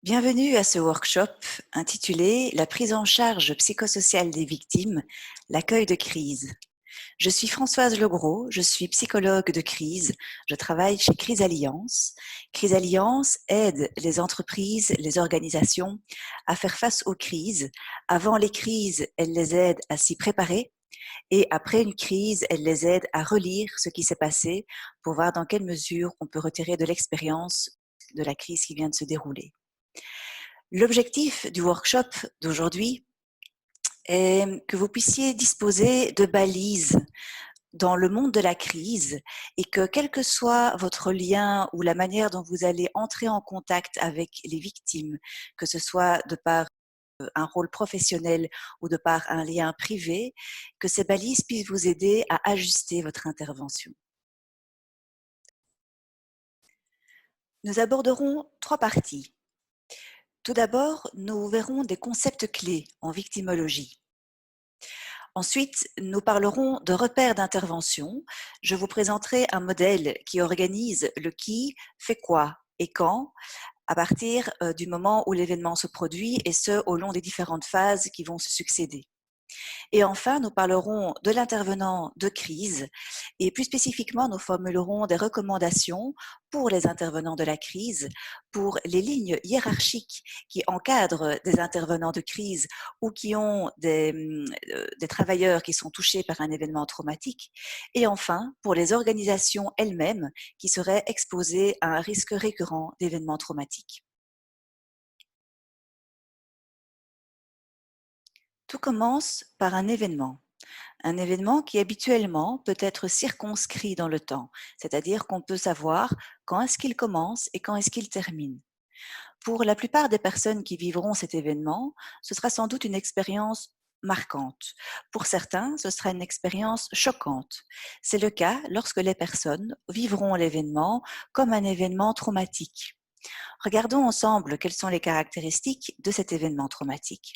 Bienvenue à ce workshop intitulé La prise en charge psychosociale des victimes, l'accueil de crise. Je suis Françoise Legros, je suis psychologue de crise, je travaille chez Crise Alliance. Crise Alliance aide les entreprises, les organisations à faire face aux crises. Avant les crises, elle les aide à s'y préparer et après une crise, elle les aide à relire ce qui s'est passé pour voir dans quelle mesure on peut retirer de l'expérience de la crise qui vient de se dérouler. L'objectif du workshop d'aujourd'hui est que vous puissiez disposer de balises dans le monde de la crise et que quel que soit votre lien ou la manière dont vous allez entrer en contact avec les victimes, que ce soit de par un rôle professionnel ou de par un lien privé, que ces balises puissent vous aider à ajuster votre intervention. Nous aborderons 3 parties. Tout d'abord, nous verrons des concepts clés en victimologie. Ensuite, nous parlerons de repères d'intervention. Je vous présenterai un modèle qui organise le qui, fait quoi et quand, à partir du moment où l'événement se produit, et ce, au long des différentes phases qui vont se succéder. Et enfin, nous parlerons de l'intervenant de crise et plus spécifiquement, nous formulerons des recommandations pour les intervenants de la crise, pour les lignes hiérarchiques qui encadrent des intervenants de crise ou qui ont des travailleurs qui sont touchés par un événement traumatique. Et enfin, pour les organisations elles-mêmes qui seraient exposées à un risque récurrent d'événements traumatiques. Tout commence par un événement. Un événement qui habituellement peut être circonscrit dans le temps, c'est-à-dire qu'on peut savoir quand est-ce qu'il commence et quand est-ce qu'il termine. Pour la plupart des personnes qui vivront cet événement, ce sera sans doute une expérience marquante. Pour certains, ce sera une expérience choquante. C'est le cas lorsque les personnes vivront l'événement comme un événement traumatique. Regardons ensemble quelles sont les caractéristiques de cet événement traumatique.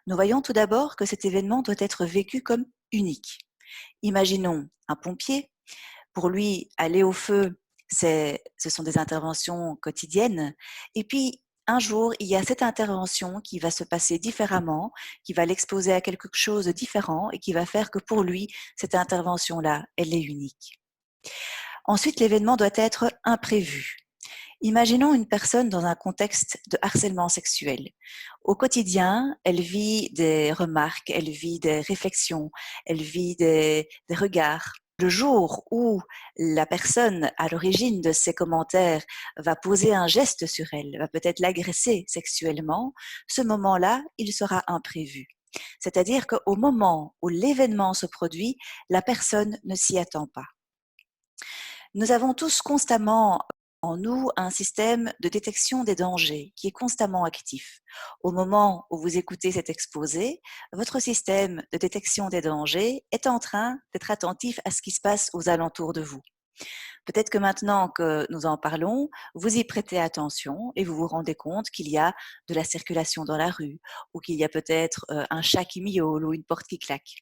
Nous voyons tout d'abord que cet événement doit être vécu comme unique. Imaginons un pompier. Pour lui, aller au feu, ce sont des interventions quotidiennes. Et puis, un jour, il y a cette intervention qui va se passer différemment, qui va l'exposer à quelque chose de différent et qui va faire que pour lui, cette intervention-là, elle est unique. Ensuite, l'événement doit être imprévu. Imaginons une personne dans un contexte de harcèlement sexuel. Au quotidien, elle vit des remarques, elle vit des réflexions, elle vit des regards. Le jour où la personne à l'origine de ces commentaires va poser un geste sur elle, va peut-être l'agresser sexuellement, ce moment-là, il sera imprévu. C'est-à-dire qu'au moment où l'événement se produit, la personne ne s'y attend pas. Nous avons tous constamment en nous un système de détection des dangers qui est constamment actif. Au moment où vous écoutez cet exposé, votre système de détection des dangers est en train d'être attentif à ce qui se passe aux alentours de vous. Peut-être que maintenant que nous en parlons, vous y prêtez attention et vous vous rendez compte qu'il y a de la circulation dans la rue ou qu'il y a peut-être un chat qui miaule ou une porte qui claque.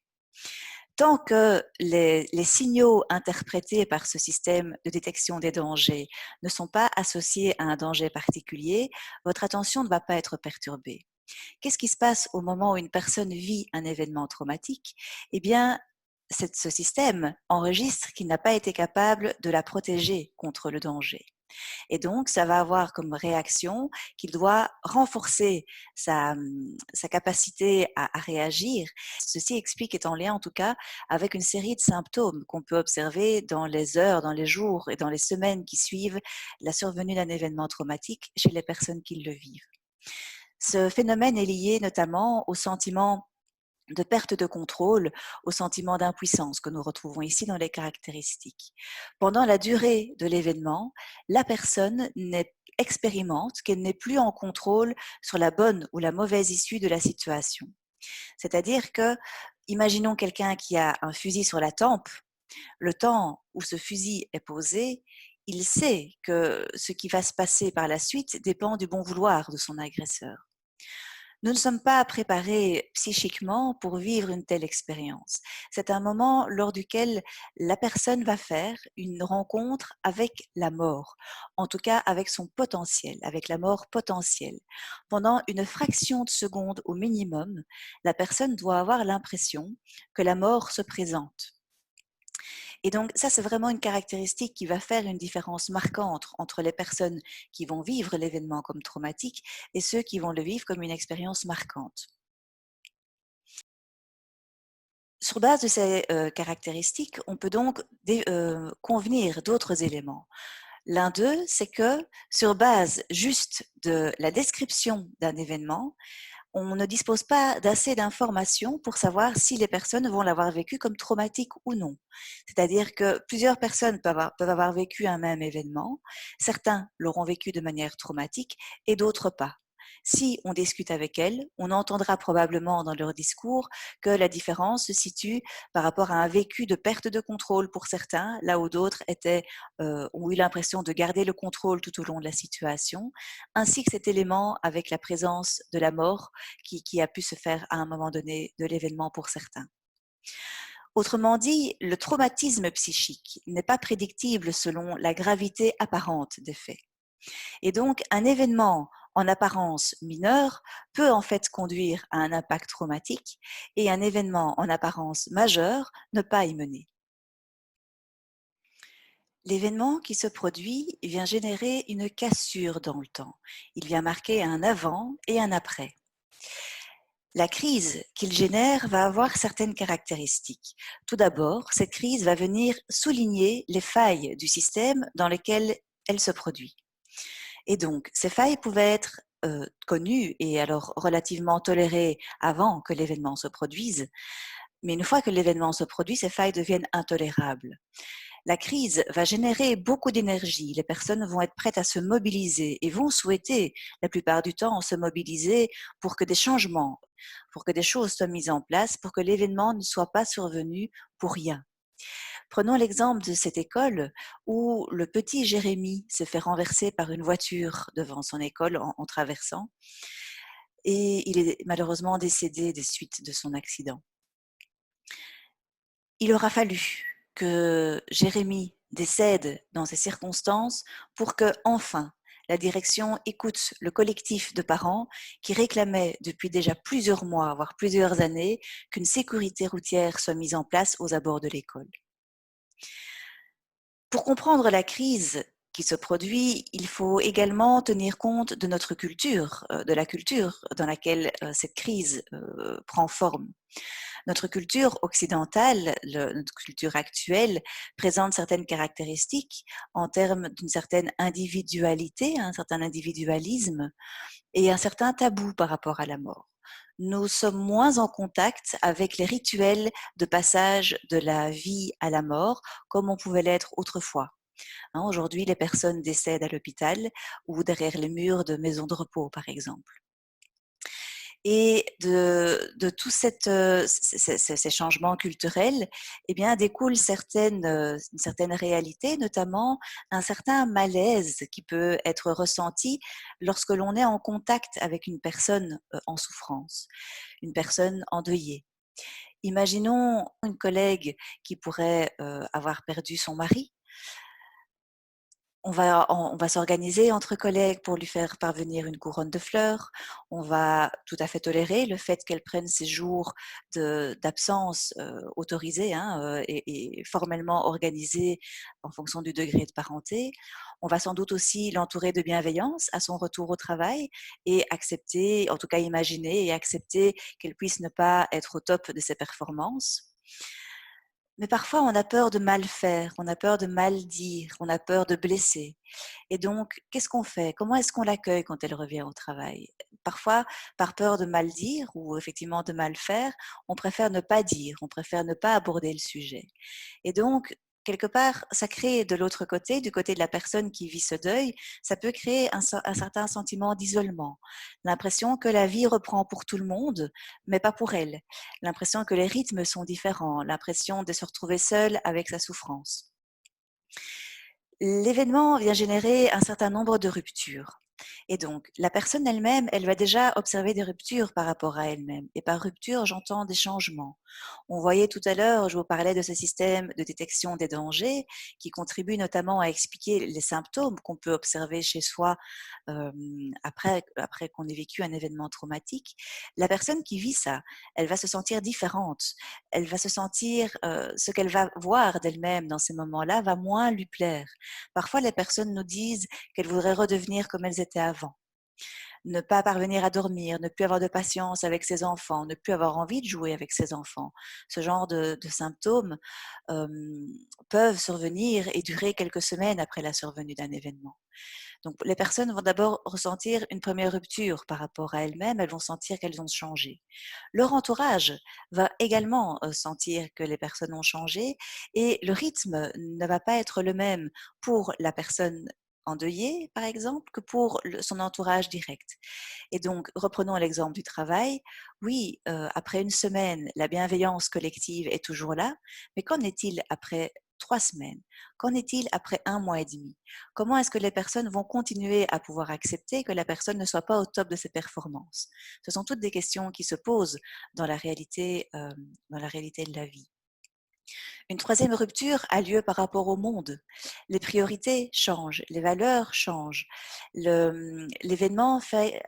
Tant que les signaux interprétés par ce système de détection des dangers ne sont pas associés à un danger particulier, votre attention ne va pas être perturbée. Qu'est-ce qui se passe au moment où une personne vit un événement traumatique? Eh bien, ce système enregistre qu'il n'a pas été capable de la protéger contre le danger. Et donc, ça va avoir comme réaction qu'il doit renforcer sa capacité à réagir. Ceci explique, est en lien en tout cas, avec une série de symptômes qu'on peut observer dans les heures, dans les jours et dans les semaines qui suivent la survenue d'un événement traumatique chez les personnes qui le vivent. Ce phénomène est lié notamment au sentiment de perte de contrôle, au sentiment d'impuissance que nous retrouvons ici dans les caractéristiques. Pendant la durée de l'événement, la personne expérimente qu'elle n'est plus en contrôle sur la bonne ou la mauvaise issue de la situation. C'est-à-dire que, imaginons quelqu'un qui a un fusil sur la tempe, le temps où ce fusil est posé, il sait que ce qui va se passer par la suite dépend du bon vouloir de son agresseur. Nous ne sommes pas préparés psychiquement pour vivre une telle expérience. C'est un moment lors duquel la personne va faire une rencontre avec la mort, en tout cas avec son potentiel, avec la mort potentielle. Pendant une fraction de seconde au minimum, la personne doit avoir l'impression que la mort se présente. Et donc ça, c'est vraiment une caractéristique qui va faire une différence marquante entre les personnes qui vont vivre l'événement comme traumatique et ceux qui vont le vivre comme une expérience marquante. Sur base de ces caractéristiques, on peut donc convenir d'autres éléments. L'un d'eux, c'est que sur base juste de la description d'un événement, on ne dispose pas d'assez d'informations pour savoir si les personnes vont l'avoir vécu comme traumatique ou non. C'est-à-dire que plusieurs personnes peuvent avoir vécu un même événement, certains l'auront vécu de manière traumatique et d'autres pas. Si on discute avec elles, on entendra probablement dans leur discours que la différence se situe par rapport à un vécu de perte de contrôle pour certains, là où d'autres ont eu l'impression de garder le contrôle tout au long de la situation, ainsi que cet élément avec la présence de la mort qui a pu se faire à un moment donné de l'événement pour certains. Autrement dit, le traumatisme psychique n'est pas prédictible selon la gravité apparente des faits. Et donc, un événement en apparence mineur peut en fait conduire à un impact traumatique et un événement en apparence majeur ne pas y mener. L'événement qui se produit vient générer une cassure dans le temps. Il vient marquer un avant et un après. La crise qu'il génère va avoir certaines caractéristiques. Tout d'abord, cette crise va venir souligner les failles du système dans lequel elle se produit. Et donc, ces failles pouvaient être connues et alors relativement tolérées avant que l'événement se produise, mais une fois que l'événement se produit, ces failles deviennent intolérables. La crise va générer beaucoup d'énergie. Les personnes vont être prêtes à se mobiliser et vont souhaiter, la plupart du temps, se mobiliser pour que des changements, pour que des choses soient mises en place, pour que l'événement ne soit pas survenu pour rien. Prenons l'exemple de cette école où le petit Jérémy se fait renverser par une voiture devant son école en traversant et il est malheureusement décédé des suites de son accident. Il aura fallu que Jérémy décède dans ces circonstances pour que, enfin, la direction écoute le collectif de parents qui réclamaient depuis déjà plusieurs mois, voire plusieurs années, qu'une sécurité routière soit mise en place aux abords de l'école. Pour comprendre la crise qui se produit, il faut également tenir compte de notre culture, de la culture dans laquelle cette crise prend forme. Notre culture occidentale, notre culture actuelle, présente certaines caractéristiques en termes d'une certaine individualité, un certain individualisme et un certain tabou par rapport à la mort. Nous sommes moins en contact avec les rituels de passage de la vie à la mort comme on pouvait l'être autrefois. Aujourd'hui, les personnes décèdent à l'hôpital ou derrière les murs de maisons de repos, par exemple. Et de tous ces changements culturels, eh bien, découle une certaine réalité, notamment un certain malaise qui peut être ressenti lorsque l'on est en contact avec une personne en souffrance, une personne endeuillée. Imaginons une collègue qui pourrait avoir perdu son mari. On va s'organiser entre collègues pour lui faire parvenir une couronne de fleurs. On va tout à fait tolérer le fait qu'elle prenne ses jours d'absence autorisés, hein, et formellement organisés en fonction du degré de parenté. On va sans doute aussi l'entourer de bienveillance à son retour au travail et accepter, en tout cas imaginer et accepter qu'elle puisse ne pas être au top de ses performances. Mais parfois, on a peur de mal faire, on a peur de mal dire, on a peur de blesser. Et donc, qu'est-ce qu'on fait? Comment est-ce qu'on l'accueille quand elle revient au travail? Parfois, par peur de mal dire ou effectivement de mal faire, on préfère ne pas dire, on préfère ne pas aborder le sujet. Et donc, quelque part, ça crée de l'autre côté, du côté de la personne qui vit ce deuil, ça peut créer un certain sentiment d'isolement. L'impression que la vie reprend pour tout le monde, mais pas pour elle. L'impression que les rythmes sont différents, l'impression de se retrouver seule avec sa souffrance. L'événement vient générer un certain nombre de ruptures. Et donc, la personne elle-même, elle va déjà observer des ruptures par rapport à elle-même. Et par rupture, j'entends des changements. On voyait tout à l'heure, je vous parlais de ce système de détection des dangers qui contribue notamment à expliquer les symptômes qu'on peut observer chez soi après qu'on ait vécu un événement traumatique. La personne qui vit ça, elle va se sentir différente. Elle va se sentir, ce qu'elle va voir d'elle-même dans ces moments-là va moins lui plaire. Parfois, les personnes nous disent qu'elles voudraient redevenir comme elles étaient avant. Ne pas parvenir à dormir, ne plus avoir de patience avec ses enfants, ne plus avoir envie de jouer avec ses enfants. Ce genre de symptômes euh, peuvent survenir et durer quelques semaines après la survenue d'un événement. Donc, les personnes vont d'abord ressentir une première rupture par rapport à elles-mêmes, elles vont sentir qu'elles ont changé. Leur entourage va également sentir que les personnes ont changé et le rythme ne va pas être le même pour la personne endeuillée, par exemple, que pour son entourage direct. Et donc, reprenons l'exemple du travail. Oui, après une semaine, la bienveillance collective est toujours là, mais qu'en est-il après 3 semaines? Qu'en est-il après un mois et demi? Comment est-ce que les personnes vont continuer à pouvoir accepter que la personne ne soit pas au top de ses performances? Ce sont toutes des questions qui se posent dans la réalité de la vie. Une troisième rupture a lieu par rapport au monde. Les priorités changent, les valeurs changent. L'événement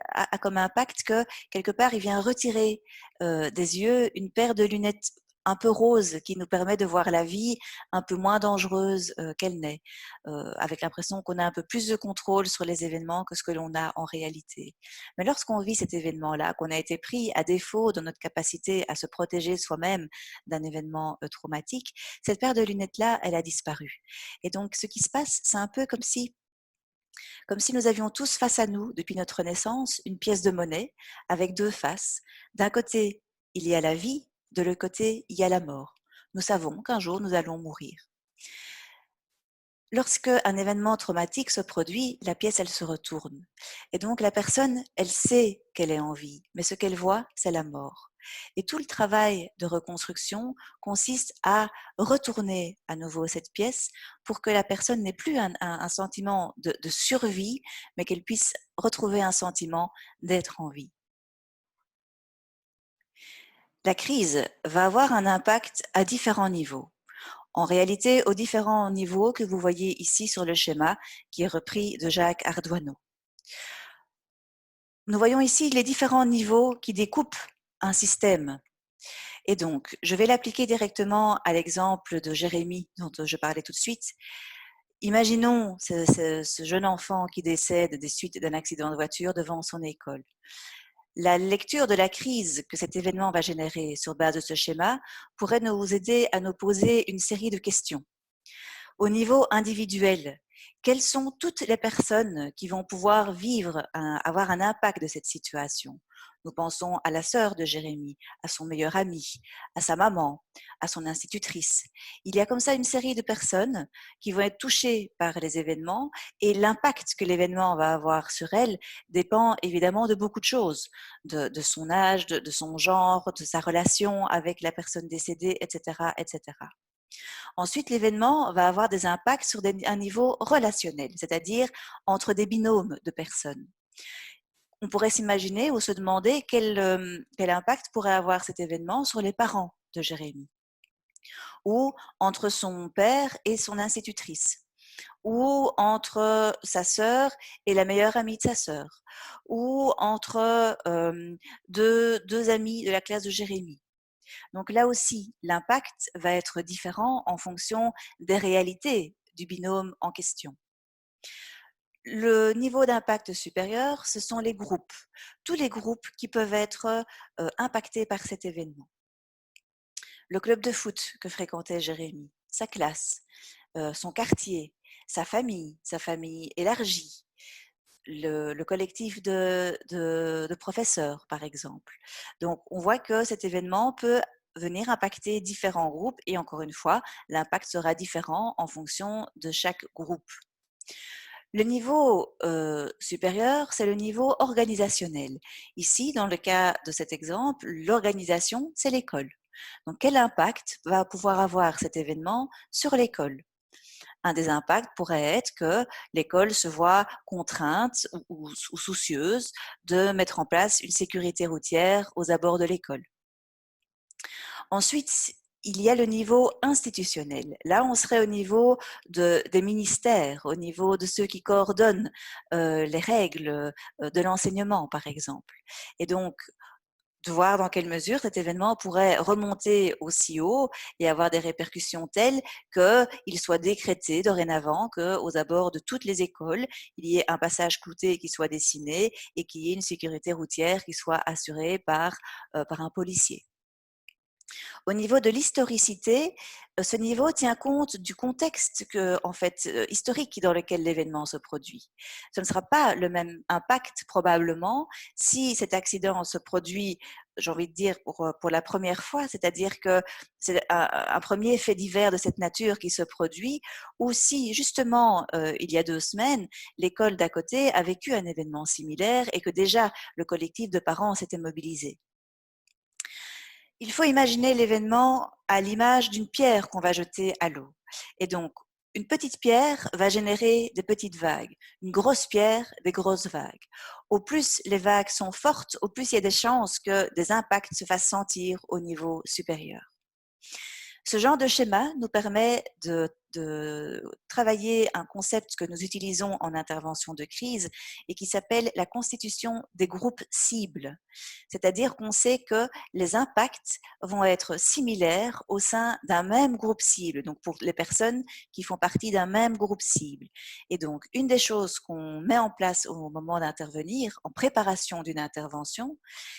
a comme impact que quelque part il vient retirer des yeux une paire de lunettes un peu roses qui nous permet de voir la vie un peu moins dangereuse qu'elle n'est, avec l'impression qu'on a un peu plus de contrôle sur les événements que ce que l'on a en réalité. Mais lorsqu'on vit cet événement-là, qu'on a été pris à défaut dans notre capacité à se protéger soi-même d'un événement traumatique, cette paire de lunettes-là, elle a disparu. Et donc, ce qui se passe, c'est un peu comme si nous avions tous face à nous, depuis notre naissance, une pièce de monnaie avec deux faces. D'un côté, il y a la vie, de l'autre côté, il y a la mort. Nous savons qu'un jour, nous allons mourir. Lorsque un événement traumatique se produit, la pièce, elle se retourne. Et donc, la personne, elle sait qu'elle est en vie, mais ce qu'elle voit, c'est la mort. Et tout le travail de reconstruction consiste à retourner à nouveau cette pièce pour que la personne n'ait plus un sentiment de survie, mais qu'elle puisse retrouver un sentiment d'être en vie. La crise va avoir un impact à différents niveaux. En réalité, aux différents niveaux que vous voyez ici sur le schéma, qui est repris de Jacques Ardoineau. Nous voyons ici les différents niveaux qui découpent un système. Et donc, je vais l'appliquer directement à l'exemple de Jérémie dont je parlais tout de suite. Imaginons ce jeune enfant qui décède des suites d'un accident de voiture devant son école. La lecture de la crise que cet événement va générer sur base de ce schéma pourrait nous aider à nous poser une série de questions. Au niveau individuel, quelles sont toutes les personnes qui vont pouvoir avoir un impact de cette situation? Nous pensons à la sœur de Jérémie, à son meilleur ami, à sa maman, à son institutrice. Il y a comme ça une série de personnes qui vont être touchées par les événements et l'impact que l'événement va avoir sur elles dépend évidemment de beaucoup de choses, de son âge, de son genre, de sa relation avec la personne décédée, etc., etc. Ensuite, l'événement va avoir des impacts sur un niveau relationnel, c'est-à-dire entre des binômes de personnes. On pourrait s'imaginer ou se demander quel impact pourrait avoir cet événement sur les parents de Jérémie, ou entre son père et son institutrice, ou entre sa sœur et la meilleure amie de sa sœur, ou entre deux amis de la classe de Jérémie. Donc là aussi, l'impact va être différent en fonction des réalités du binôme en question. Le niveau d'impact supérieur, ce sont les groupes, tous les groupes qui peuvent être impactés par cet événement. Le club de foot que fréquentait Jérémie, sa classe, son quartier, sa famille élargie, le collectif de professeurs, par exemple. Donc, on voit que cet événement peut venir impacter différents groupes et encore une fois, l'impact sera différent en fonction de chaque groupe. Le niveau supérieur, c'est le niveau organisationnel. Ici, dans le cas de cet exemple, l'organisation, c'est l'école. Donc, quel impact va pouvoir avoir cet événement sur l'école? Un des impacts pourrait être que l'école se voit contrainte ou soucieuse de mettre en place une sécurité routière aux abords de l'école. Ensuite, il y a le niveau institutionnel. Là, on serait au niveau des ministères, au niveau de ceux qui coordonnent les règles de l'enseignement, par exemple. Et donc, de voir dans quelle mesure cet événement pourrait remonter aussi haut et avoir des répercussions telles qu'il soit décrété dorénavant qu'aux abords de toutes les écoles, il y ait un passage clouté qui soit dessiné et qu'il y ait une sécurité routière qui soit assurée par un policier. Au niveau de l'historicité, ce niveau tient compte du contexte historique dans lequel l'événement se produit. Ce ne sera pas le même impact probablement si cet accident se produit, j'ai envie de dire, pour la première fois, c'est-à-dire que c'est un premier fait divers de cette nature qui se produit, ou si justement, il y a 2 semaines, l'école d'à côté a vécu un événement similaire et que déjà le collectif de parents s'était mobilisé. Il faut imaginer l'événement à l'image d'une pierre qu'on va jeter à l'eau. Et donc, une petite pierre va générer des petites vagues, une grosse pierre, des grosses vagues. Au plus les vagues sont fortes, au plus il y a des chances que des impacts se fassent sentir au niveau supérieur. Ce genre de schéma nous permet de travailler un concept que nous utilisons en intervention de crise et qui s'appelle la constitution des groupes cibles. C'est-à-dire qu'on sait que les impacts vont être similaires au sein d'un même groupe cible, donc pour les personnes qui font partie d'un même groupe cible. Et donc, une des choses qu'on met en place au moment d'intervenir, en préparation d'une intervention,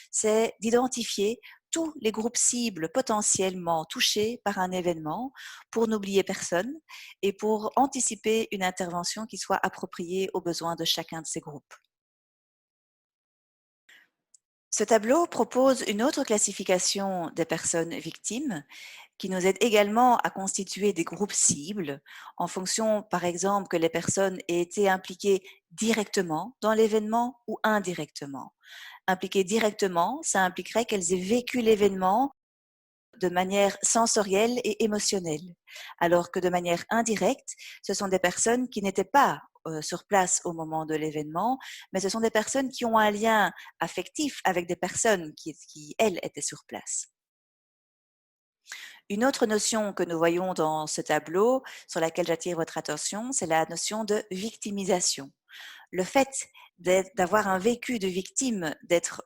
c'est d'identifier tous les groupes cibles potentiellement touchés par un événement pour n'oublier personne et pour anticiper une intervention qui soit appropriée aux besoins de chacun de ces groupes. Ce tableau propose une autre classification des personnes victimes qui nous aide également à constituer des groupes cibles en fonction, par exemple, que les personnes aient été impliquées directement dans l'événement ou indirectement. Impliquées directement, ça impliquerait qu'elles aient vécu l'événement de manière sensorielle et émotionnelle, alors que de manière indirecte, ce sont des personnes qui n'étaient pas sur place au moment de l'événement, mais ce sont des personnes qui ont un lien affectif avec des personnes qui elles, étaient sur place. Une autre notion que nous voyons dans ce tableau, sur laquelle j'attire votre attention, c'est la notion de victimisation. Le fait d'avoir un vécu de victime, d'être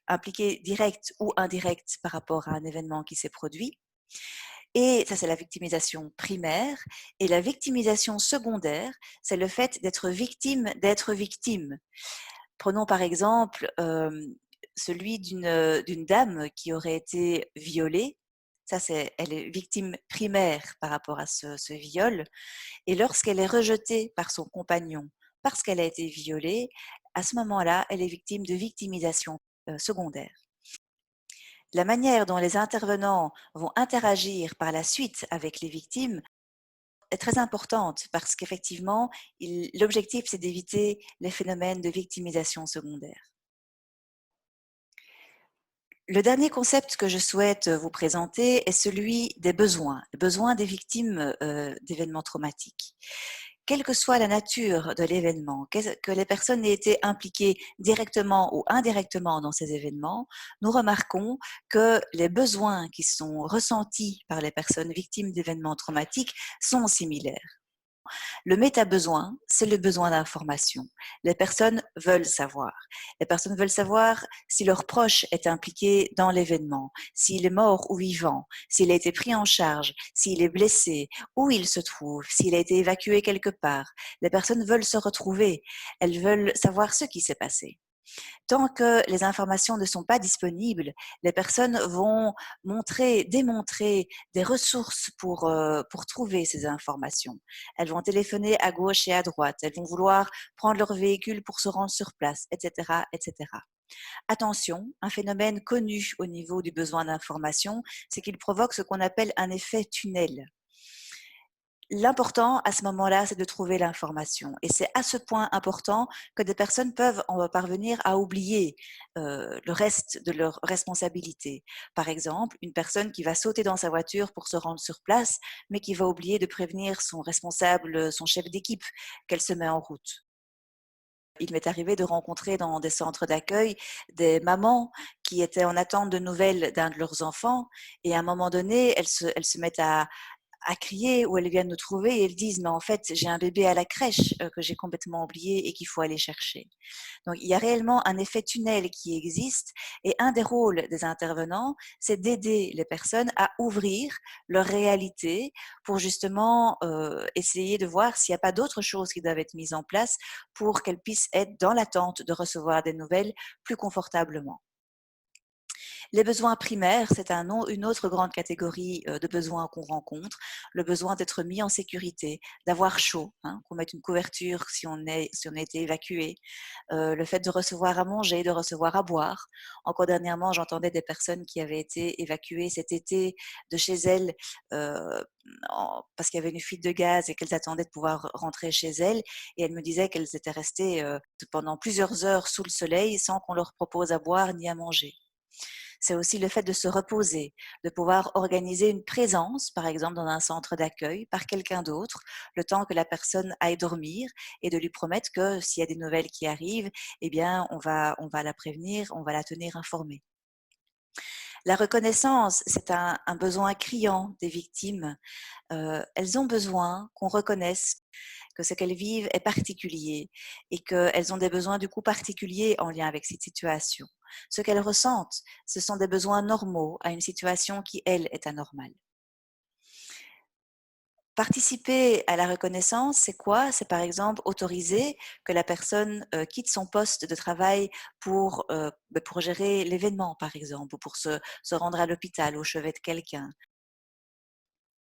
impliqué direct ou indirect par rapport à un événement qui s'est produit. Et ça, c'est la victimisation primaire. Et la victimisation secondaire, c'est le fait d'être victime d'être victime. Prenons par exemple celui d'une dame qui aurait été violée. Ça, elle est victime primaire par rapport à ce viol. Et lorsqu'elle est rejetée par son compagnon parce qu'elle a été violée, à ce moment-là, elle est victime de victimisation secondaire. La manière dont les intervenants vont interagir par la suite avec les victimes est très importante parce qu'effectivement, l'objectif, c'est d'éviter les phénomènes de victimisation secondaire. Le dernier concept que je souhaite vous présenter est celui des besoins, les besoins des victimes d'événements traumatiques. Quelle que soit la nature de l'événement, que les personnes aient été impliquées directement ou indirectement dans ces événements, nous remarquons que les besoins qui sont ressentis par les personnes victimes d'événements traumatiques sont similaires. Le méta-besoin, c'est le besoin d'information. Les personnes veulent savoir. Les personnes veulent savoir si leur proche est impliqué dans l'événement, s'il est mort ou vivant, s'il a été pris en charge, s'il est blessé, où il se trouve, s'il a été évacué quelque part. Les personnes veulent se retrouver. Elles veulent savoir ce qui s'est passé. Tant que les informations ne sont pas disponibles, les personnes vont démontrer des ressources pour trouver ces informations. Elles vont téléphoner à gauche et à droite, elles vont vouloir prendre leur véhicule pour se rendre sur place, etc., etc. Attention, un phénomène connu au niveau du besoin d'information, c'est qu'il provoque ce qu'on appelle un effet tunnel. L'important à ce moment-là, c'est de trouver l'information et c'est à ce point important que des personnes peuvent en parvenir à oublier, le reste de leurs responsabilités. Par exemple, une personne qui va sauter dans sa voiture pour se rendre sur place, mais qui va oublier de prévenir son responsable, son chef d'équipe qu'elle se met en route. Il m'est arrivé de rencontrer dans des centres d'accueil des mamans qui étaient en attente de nouvelles d'un de leurs enfants et à un moment donné, elles se mettent à crier ou elles viennent nous trouver et elles disent: «Mais en fait, j'ai un bébé à la crèche, que j'ai complètement oublié et qu'il faut aller chercher». Donc il y a réellement un effet tunnel qui existe et un des rôles des intervenants, c'est d'aider les personnes à ouvrir leur réalité pour justement, essayer de voir s'il n'y a pas d'autres choses qui doivent être mises en place pour qu'elles puissent être dans l'attente de recevoir des nouvelles plus confortablement. Les besoins primaires, c'est une autre grande catégorie de besoins qu'on rencontre. Le besoin d'être mis en sécurité, d'avoir chaud, hein, qu'on mette une couverture si on a été évacué. Le fait de recevoir à manger, de recevoir à boire. Encore dernièrement, j'entendais des personnes qui avaient été évacuées cet été de chez elles euh, parce qu'il y avait une fuite de gaz et qu'elles attendaient de pouvoir rentrer chez elles. Et elles me disaient qu'elles étaient restées pendant plusieurs heures sous le soleil sans qu'on leur propose à boire ni à manger. C'est aussi le fait de se reposer, de pouvoir organiser une présence, par exemple dans un centre d'accueil, par quelqu'un d'autre, le temps que la personne aille dormir et de lui promettre que s'il y a des nouvelles qui arrivent, eh bien, on va la prévenir, on va la tenir informée. La reconnaissance, c'est un besoin criant des victimes. Elles ont besoin qu'on reconnaisse que ce qu'elles vivent est particulier et qu'elles ont des besoins du coup particuliers en lien avec cette situation. Ce qu'elles ressentent, ce sont des besoins normaux à une situation qui, elle, est anormale. Participer à la reconnaissance, c'est quoi? C'est par exemple autoriser que la personne quitte son poste de travail pour gérer l'événement, par exemple, ou pour se rendre à l'hôpital au chevet de quelqu'un.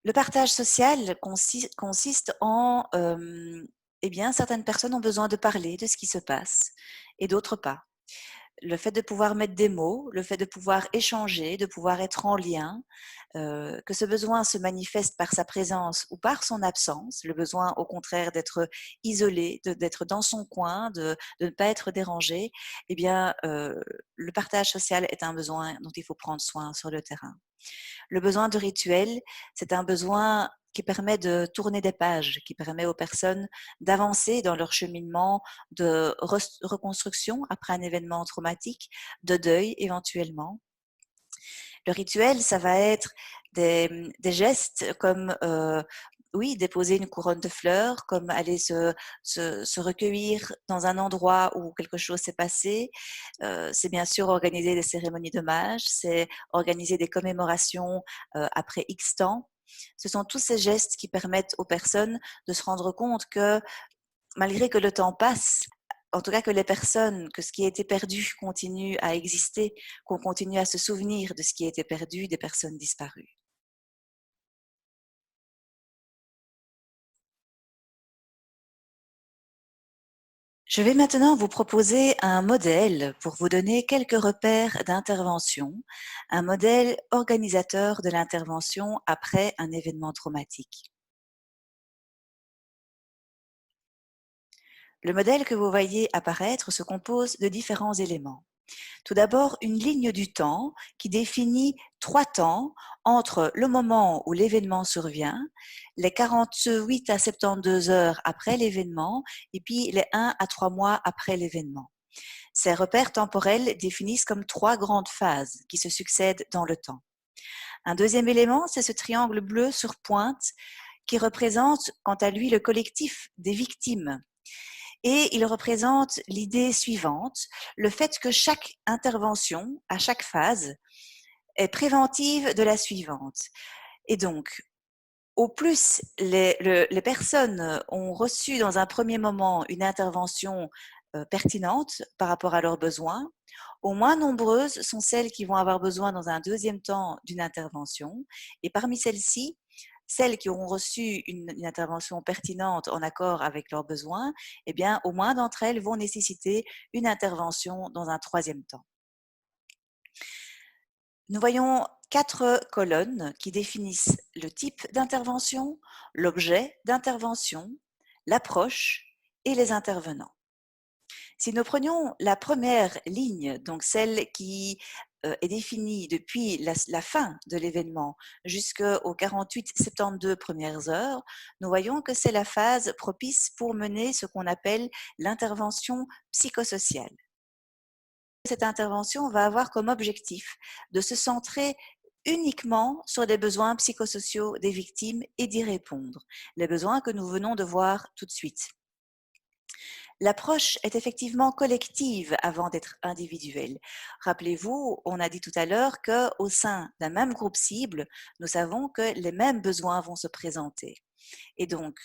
Le partage social consiste en, eh bien, certaines personnes ont besoin de parler de ce qui se passe et d'autres pas. Le fait de pouvoir mettre des mots, le fait de pouvoir échanger, de pouvoir être en lien, que ce besoin se manifeste par sa présence ou par son absence, le besoin au contraire d'être isolé, d'être dans son coin, de ne pas être dérangé, eh bien, le partage social est un besoin dont il faut prendre soin sur le terrain. Le besoin de rituel, c'est un besoin qui permet de tourner des pages, qui permet aux personnes d'avancer dans leur cheminement de reconstruction après un événement traumatique, de deuil éventuellement. Le rituel, ça va être des gestes comme oui, déposer une couronne de fleurs, comme aller se recueillir dans un endroit où quelque chose s'est passé. C'est bien sûr organiser des cérémonies d'hommage, c'est organiser des commémorations après X temps. Ce sont tous ces gestes qui permettent aux personnes de se rendre compte que malgré que le temps passe, en tout cas que les personnes, que ce qui a été perdu continue à exister, qu'on continue à se souvenir de ce qui a été perdu, des personnes disparues. Je vais maintenant vous proposer un modèle pour vous donner quelques repères d'intervention, un modèle organisateur de l'intervention après un événement traumatique. Le modèle que vous voyez apparaître se compose de différents éléments. Tout d'abord, une ligne du temps qui définit 3 temps entre le moment où l'événement survient, les 48 à 72 heures après l'événement et puis les 1 à 3 mois après l'événement. Ces repères temporels définissent comme 3 grandes phases qui se succèdent dans le temps. Un deuxième élément, c'est ce triangle bleu sur pointe qui représente quant à lui le collectif des victimes et il représente l'idée suivante, le fait que chaque intervention, à chaque phase, est préventive de la suivante. Et donc, au plus les personnes ont reçu dans un premier moment une intervention pertinente par rapport à leurs besoins, au moins nombreuses sont celles qui vont avoir besoin dans un deuxième temps d'une intervention. Et parmi celles-ci, celles qui auront reçu une intervention pertinente en accord avec leurs besoins, eh bien, au moins d'entre elles vont nécessiter une intervention dans un troisième temps. Nous voyons 4 colonnes qui définissent le type d'intervention, l'objet d'intervention, l'approche et les intervenants. Si nous prenions la première ligne, donc celle qui est définie depuis la fin de l'événement jusqu'aux 48-72 premières heures, nous voyons que c'est la phase propice pour mener ce qu'on appelle l'intervention psychosociale. Cette intervention va avoir comme objectif de se centrer uniquement sur les besoins psychosociaux des victimes et d'y répondre, les besoins que nous venons de voir tout de suite. L'approche est effectivement collective avant d'être individuelle. Rappelez-vous, on a dit tout à l'heure qu'au sein d'un même groupe cible, nous savons que les mêmes besoins vont se présenter. Et donc,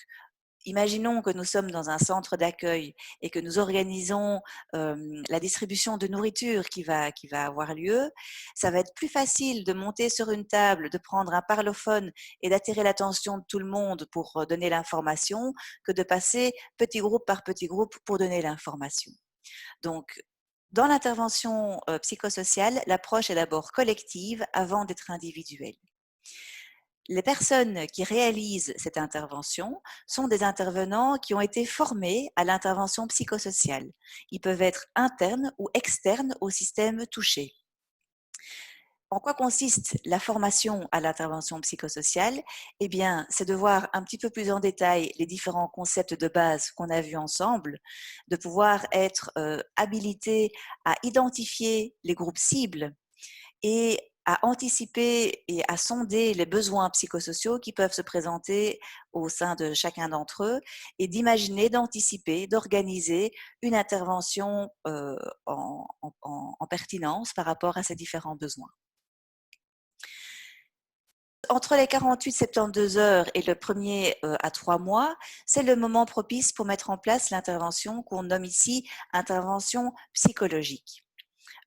imaginons que nous sommes dans un centre d'accueil et que nous organisons la distribution de nourriture qui va avoir lieu. Ça va être plus facile de monter sur une table, de prendre un parlophone et d'attirer l'attention de tout le monde pour donner l'information que de passer petit groupe par petit groupe pour donner l'information. Donc, dans l'intervention psychosociale, l'approche est d'abord collective avant d'être individuelle. Les personnes qui réalisent cette intervention sont des intervenants qui ont été formés à l'intervention psychosociale. Ils peuvent être internes ou externes au système touché. En quoi consiste la formation à l'intervention psychosociale? Eh bien, c'est de voir un petit peu plus en détail les différents concepts de base qu'on a vus ensemble, de pouvoir être habilité à identifier les groupes cibles et à anticiper et à sonder les besoins psychosociaux qui peuvent se présenter au sein de chacun d'entre eux et d'imaginer, d'anticiper, d'organiser une intervention en pertinence par rapport à ces différents besoins. Entre les 48-72 heures et le premier à 3 mois, c'est le moment propice pour mettre en place l'intervention qu'on nomme ici intervention psychologique.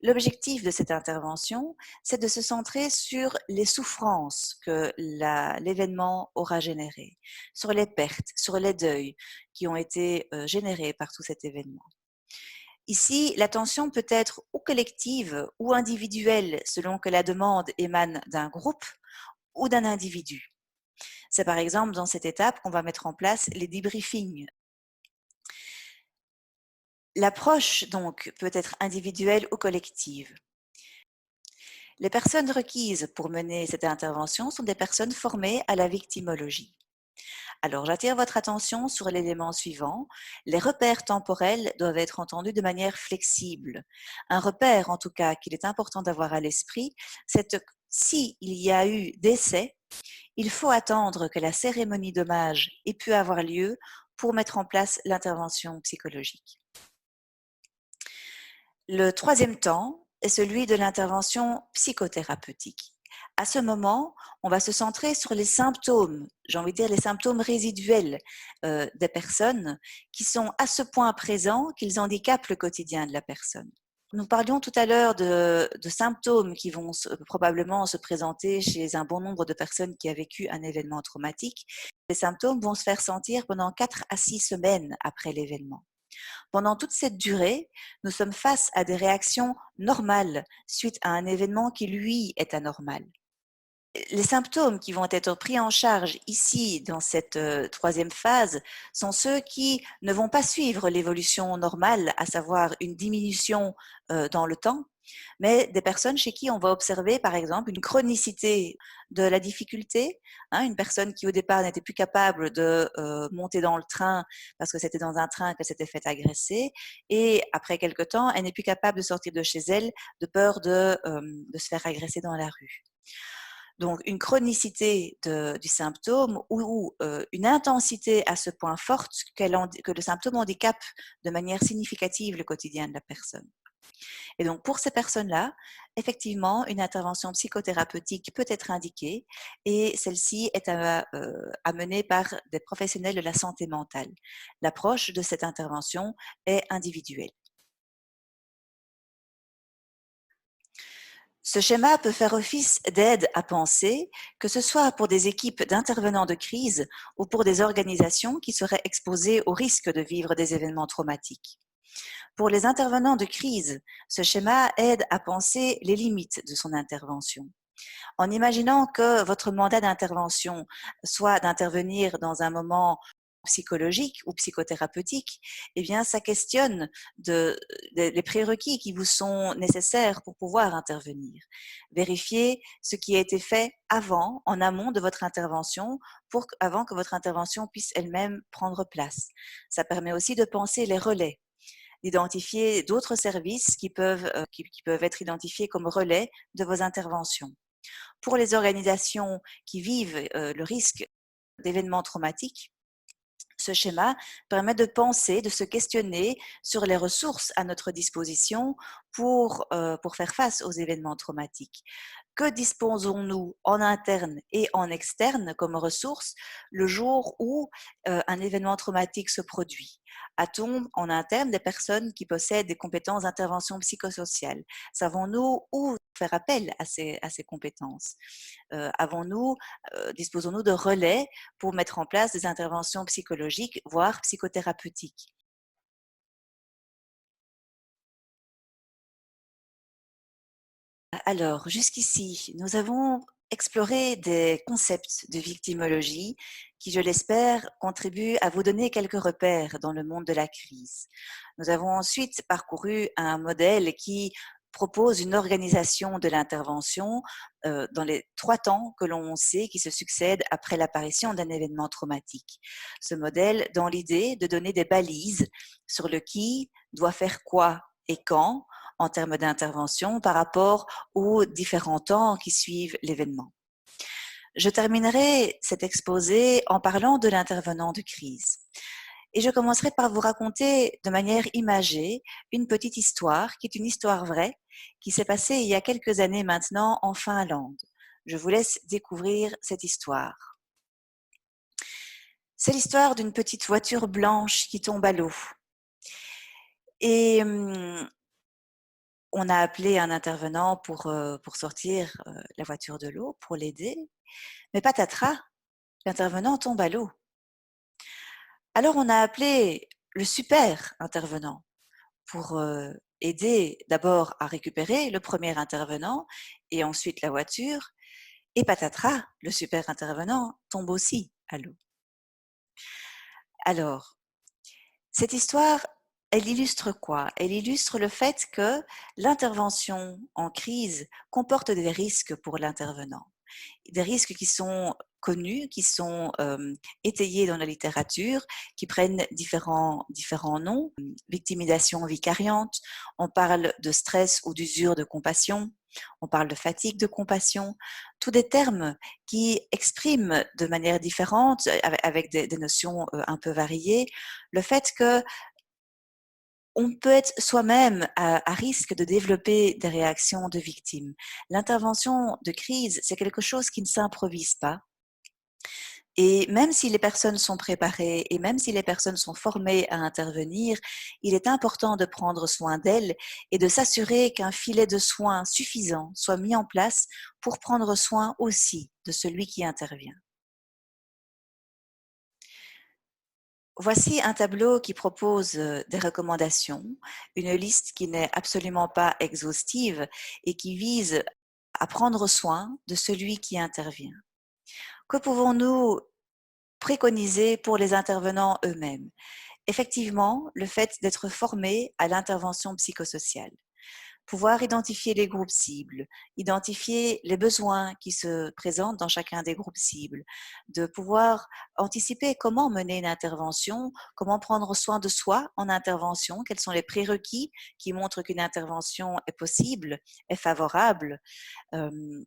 L'objectif de cette intervention, c'est de se centrer sur les souffrances que l'événement aura générées, sur les pertes, sur les deuils qui ont été générés par tout cet événement. Ici, l'attention peut être ou collective ou individuelle selon que la demande émane d'un groupe ou d'un individu. C'est par exemple dans cette étape qu'on va mettre en place les debriefings. L'approche, donc, peut être individuelle ou collective. Les personnes requises pour mener cette intervention sont des personnes formées à la victimologie. Alors, j'attire votre attention sur l'élément suivant. Les repères temporels doivent être entendus de manière flexible. Un repère, en tout cas, qu'il est important d'avoir à l'esprit, c'est que s'il y a eu décès, il faut attendre que la cérémonie d'hommage ait pu avoir lieu pour mettre en place l'intervention psychologique. Le troisième temps est celui de l'intervention psychothérapeutique. À ce moment, on va se centrer sur les symptômes, j'ai envie de dire les symptômes résiduels des personnes qui sont à ce point présents qu'ils handicapent le quotidien de la personne. Nous parlions tout à l'heure de symptômes qui vont probablement se présenter chez un bon nombre de personnes qui ont vécu un événement traumatique. Les symptômes vont se faire sentir pendant 4 à 6 semaines après l'événement. Pendant toute cette durée, nous sommes face à des réactions normales suite à un événement qui, lui, est anormal. Les symptômes qui vont être pris en charge ici, dans cette troisième phase, sont ceux qui ne vont pas suivre l'évolution normale, à savoir une diminution dans le temps, mais des personnes chez qui on va observer, par exemple, une chronicité de la difficulté. Une personne qui, au départ, n'était plus capable de monter dans le train parce que c'était dans un train qu'elle s'était fait agresser, et après quelque temps, elle n'est plus capable de sortir de chez elle de peur de se faire agresser dans la rue. Donc, une chronicité du symptôme ou une intensité à ce point forte que le symptôme handicape de manière significative le quotidien de la personne. Et donc, pour ces personnes-là, effectivement, une intervention psychothérapeutique peut être indiquée et celle-ci est à mener par des professionnels de la santé mentale. L'approche de cette intervention est individuelle. Ce schéma peut faire office d'aide à penser, que ce soit pour des équipes d'intervenants de crise ou pour des organisations qui seraient exposées au risque de vivre des événements traumatiques. Pour les intervenants de crise, ce schéma aide à penser les limites de son intervention. En imaginant que votre mandat d'intervention soit d'intervenir dans un moment psychologique ou psychothérapeutique, eh bien, ça questionne les prérequis qui vous sont nécessaires pour pouvoir intervenir. Vérifiez ce qui a été fait avant, en amont de votre intervention, avant que votre intervention puisse elle-même prendre place. Ça permet aussi de penser les relais, d'identifier d'autres services qui peuvent être identifiés comme relais de vos interventions. Pour les organisations qui vivent le risque d'événements traumatiques, ce schéma permet de penser, de se questionner sur les ressources à notre disposition pour faire face aux événements traumatiques. Que disposons-nous en interne et en externe comme ressources le jour où un événement traumatique se produit? A-t-on en interne des personnes qui possèdent des compétences d'intervention psychosociale? Savons-nous où faire appel à ces compétences? Disposons-nous de relais pour mettre en place des interventions psychologiques, voire psychothérapeutiques? Alors, jusqu'ici, nous avons exploré des concepts de victimologie qui, je l'espère, contribuent à vous donner quelques repères dans le monde de la crise. Nous avons ensuite parcouru un modèle qui propose une organisation de l'intervention dans les 3 temps que l'on sait qui se succèdent après l'apparition d'un événement traumatique. Ce modèle dans l'idée de donner des balises sur le qui doit faire quoi et quand en termes d'intervention par rapport aux différents temps qui suivent l'événement. Je terminerai cet exposé en parlant de l'intervenant de crise. Et je commencerai par vous raconter de manière imagée une petite histoire qui est une histoire vraie qui s'est passée il y a quelques années maintenant en Finlande. Je vous laisse découvrir cette histoire. C'est l'histoire d'une petite voiture blanche qui tombe à l'eau. Et on a appelé un intervenant pour sortir la voiture de l'eau, pour l'aider. Mais patatras, l'intervenant tombe à l'eau. Alors on a appelé le super intervenant pour aider d'abord à récupérer le premier intervenant et ensuite la voiture. Et patatras, le super intervenant tombe aussi à l'eau. Alors, cette histoire, elle illustre quoi? Elle illustre le fait que l'intervention en crise comporte des risques pour l'intervenant. Des risques qui sont connus, qui sont étayés dans la littérature, qui prennent différents noms. Victimisation vicariante, on parle de stress ou d'usure de compassion, on parle de fatigue de compassion, tous des termes qui expriment de manière différente, avec des notions un peu variées, le fait que on peut être soi-même à risque de développer des réactions de victime. L'intervention de crise, c'est quelque chose qui ne s'improvise pas. Et même si les personnes sont préparées et même si les personnes sont formées à intervenir, il est important de prendre soin d'elles et de s'assurer qu'un filet de soins suffisant soit mis en place pour prendre soin aussi de celui qui intervient. Voici un tableau qui propose des recommandations, une liste qui n'est absolument pas exhaustive et qui vise à prendre soin de celui qui intervient. Que pouvons-nous préconiser pour les intervenants eux-mêmes? Effectivement, le fait d'être formé à l'intervention psychosociale. Pouvoir identifier les groupes cibles, identifier les besoins qui se présentent dans chacun des groupes cibles, de pouvoir anticiper comment mener une intervention, comment prendre soin de soi en intervention, quels sont les prérequis qui montrent qu'une intervention est possible, est favorable,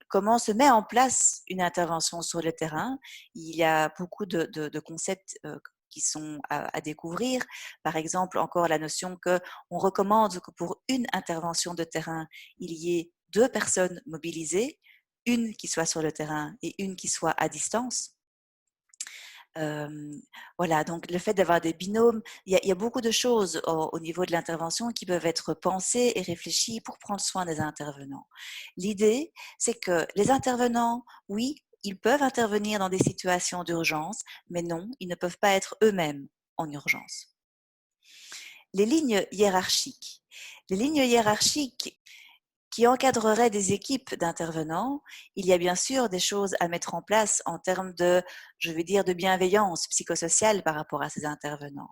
comment se met en place une intervention sur le terrain. Il y a beaucoup de concepts qui sont à découvrir. Par exemple, encore la notion qu'on recommande que pour une intervention de terrain, il y ait 2 personnes mobilisées, une qui soit sur le terrain et une qui soit à distance. Voilà, donc le fait d'avoir des binômes, il y a beaucoup de choses au niveau de l'intervention qui peuvent être pensées et réfléchies pour prendre soin des intervenants. L'idée, c'est que les intervenants, oui, ils peuvent intervenir dans des situations d'urgence, mais non, ils ne peuvent pas être eux-mêmes en urgence. Les lignes hiérarchiques. Les lignes hiérarchiques qui encadrerait des équipes d'intervenants, il y a bien sûr des choses à mettre en place en termes de, je vais dire, de bienveillance psychosociale par rapport à ces intervenants.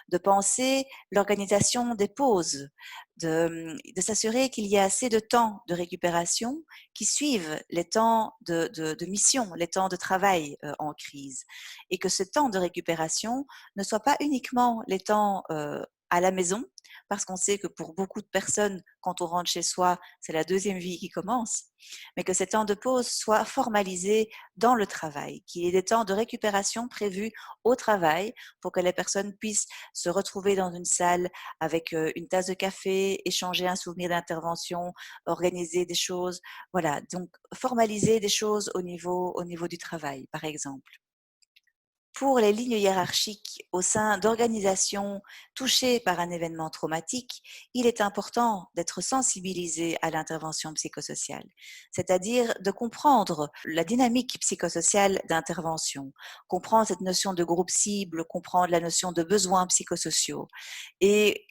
De penser l'organisation des pauses, de s'assurer qu'il y a assez de temps de récupération qui suivent les temps de mission, les temps de travail en crise. Et que ce temps de récupération ne soit pas uniquement les temps à la maison, parce qu'on sait que pour beaucoup de personnes, quand on rentre chez soi, c'est la deuxième vie qui commence, mais que ces temps de pause soient formalisés dans le travail, qu'il y ait des temps de récupération prévus au travail pour que les personnes puissent se retrouver dans une salle avec une tasse de café, échanger un souvenir d'intervention, organiser des choses, voilà, donc formaliser des choses au niveau du travail, par exemple. Pour les lignes hiérarchiques au sein d'organisations touchées par un événement traumatique, il est important d'être sensibilisé à l'intervention psychosociale, c'est-à-dire de comprendre la dynamique psychosociale d'intervention, comprendre cette notion de groupe cible, comprendre la notion de besoins psychosociaux et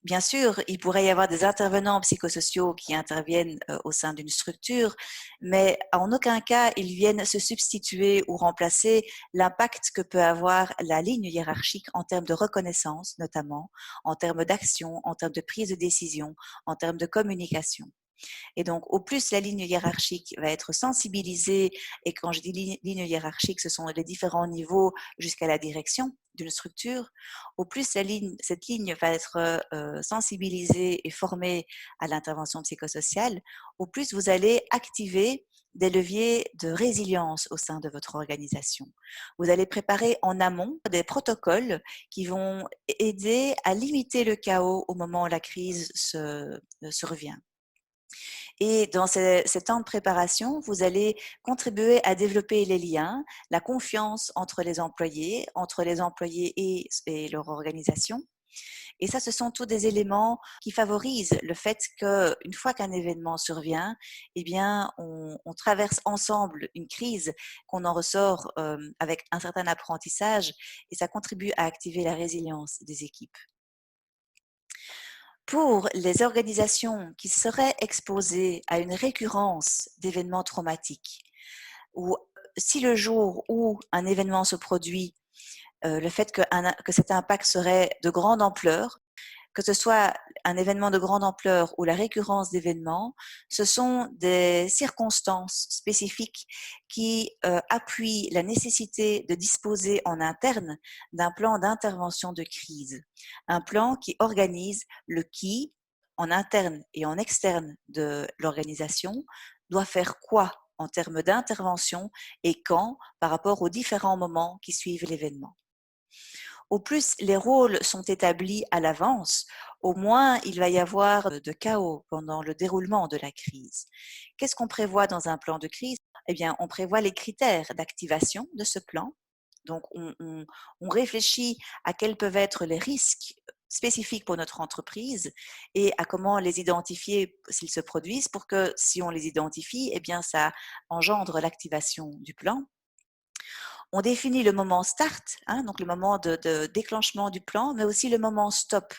bien sûr, il pourrait y avoir des intervenants psychosociaux qui interviennent au sein d'une structure, mais en aucun cas ils viennent se substituer ou remplacer l'impact que peut avoir la ligne hiérarchique en termes de reconnaissance, notamment, en termes d'action, en termes de prise de décision, en termes de communication. Et donc, au plus la ligne hiérarchique va être sensibilisée, et quand je dis ligne hiérarchique, ce sont les différents niveaux jusqu'à la direction d'une structure, au plus cette ligne va être sensibilisée et formée à l'intervention psychosociale, au plus vous allez activer des leviers de résilience au sein de votre organisation. Vous allez préparer en amont des protocoles qui vont aider à limiter le chaos au moment où la crise survient. Et dans ces temps de préparation, vous allez contribuer à développer les liens, la confiance entre les employés et leur organisation. Et ça, ce sont tous des éléments qui favorisent le fait qu'une fois qu'un événement survient, eh bien, on traverse ensemble une crise, qu'on en ressort avec un certain apprentissage, et ça contribue à activer la résilience des équipes. Pour les organisations qui seraient exposées à une récurrence d'événements traumatiques, ou si le jour où un événement se produit, le fait que cet impact serait de grande ampleur, que ce soit un événement de grande ampleur ou la récurrence d'événements, ce sont des circonstances spécifiques qui appuient la nécessité de disposer en interne d'un plan d'intervention de crise, un plan qui organise le qui, en interne et en externe de l'organisation, doit faire quoi en termes d'intervention et quand par rapport aux différents moments qui suivent l'événement. Au plus les rôles sont établis à l'avance, au moins il va y avoir de chaos pendant le déroulement de la crise. Qu'est-ce qu'on prévoit dans un plan de crise? Eh bien, on prévoit les critères d'activation de ce plan. Donc, on réfléchit à quels peuvent être les risques spécifiques pour notre entreprise et à comment les identifier s'ils se produisent pour que si on les identifie, eh bien, ça engendre l'activation du plan. On définit le moment start, hein, donc le moment de déclenchement du plan, mais aussi le moment stop,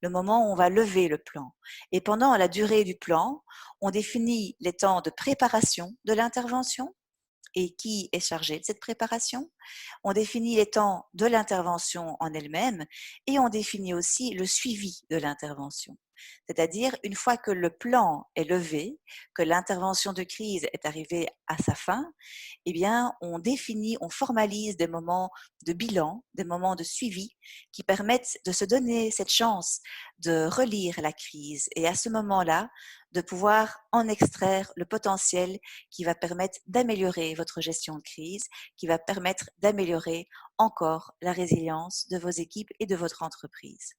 le moment où on va lever le plan. Et pendant la durée du plan, on définit les temps de préparation de l'intervention et qui est chargé de cette préparation. On définit les temps de l'intervention en elle-même et on définit aussi le suivi de l'intervention. C'est-à-dire, une fois que le plan est levé, que l'intervention de crise est arrivée à sa fin, eh bien, on définit, on formalise des moments de bilan, des moments de suivi qui permettent de se donner cette chance de relire la crise et à ce moment-là, de pouvoir en extraire le potentiel qui va permettre d'améliorer votre gestion de crise, qui va permettre d'améliorer encore la résilience de vos équipes et de votre entreprise.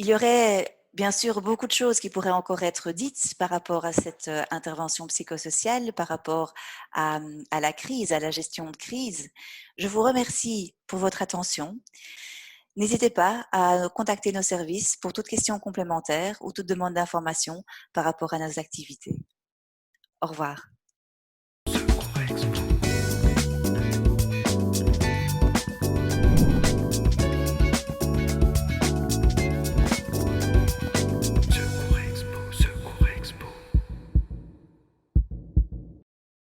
Il y aurait bien sûr beaucoup de choses qui pourraient encore être dites par rapport à cette intervention psychosociale, par rapport à la crise, à la gestion de crise. Je vous remercie pour votre attention. N'hésitez pas à contacter nos services pour toute question complémentaire ou toute demande d'information par rapport à nos activités. Au revoir.